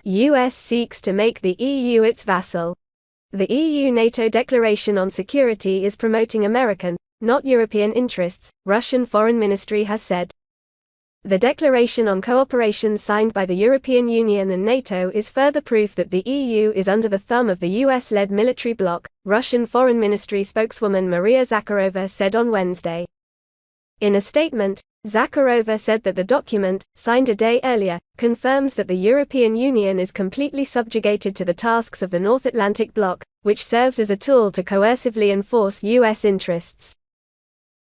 US seeks to make the EU its vassal. The EU-NATO Declaration on Security is promoting American, not European interests, Russian Foreign Ministry has said. The declaration on cooperation signed by the European Union and NATO is further proof that the EU is under the thumb of the US-led military bloc, Russian Foreign Ministry spokeswoman Maria Zakharova said on Wednesday. In a statement, Zakharova said that the document, signed a day earlier, confirms that the European Union is completely subjugated to the tasks of the North Atlantic bloc, which serves as a tool to coercively enforce US interests.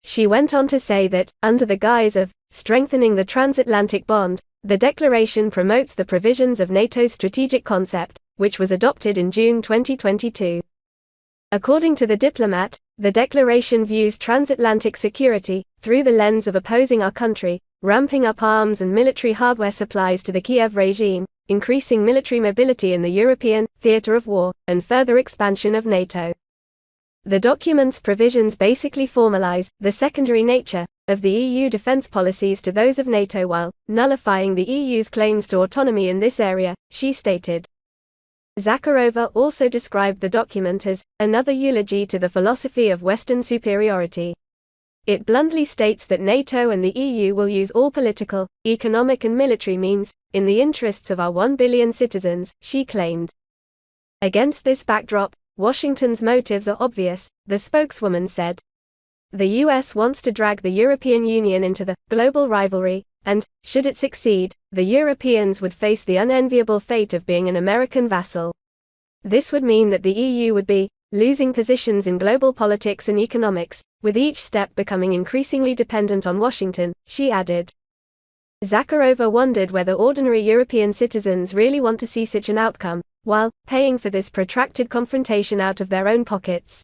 She went on to say that, under the guise of strengthening the transatlantic bond, the declaration promotes the provisions of NATO's strategic concept, which was adopted in June 2022. According to the diplomat, the declaration views transatlantic security through the lens of opposing our country, ramping up arms and military hardware supplies to the Kiev regime, increasing military mobility in the European theater of war, and further expansion of NATO. The document's provisions basically formalize the secondary nature of the EU defense policies to those of NATO while nullifying the EU's claims to autonomy in this area, she stated. Zakharova also described the document as another eulogy to the philosophy of Western superiority. It bluntly states that NATO and the EU will use all political, economic and military means, in the interests of our 1 billion citizens, she claimed. Against this backdrop, Washington's motives are obvious, the spokeswoman said. The US wants to drag the European Union into the global rivalry, and, should it succeed, the Europeans would face the unenviable fate of being an American vassal. This would mean that the EU would be losing positions in global politics and economics, with each step becoming increasingly dependent on Washington, she added. Zakharova wondered whether ordinary European citizens really want to see such an outcome, while paying for this protracted confrontation out of their own pockets.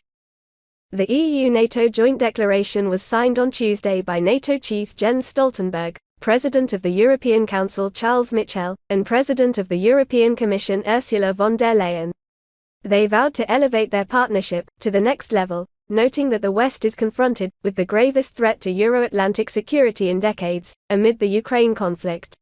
The EU-NATO joint declaration was signed on Tuesday by NATO chief Jens Stoltenberg, President of the European Council Charles Michel, and President of the European Commission Ursula von der Leyen. They vowed to elevate their partnership to the next level, noting that the West is confronted with the gravest threat to Euro-Atlantic security in decades, amid the Ukraine conflict.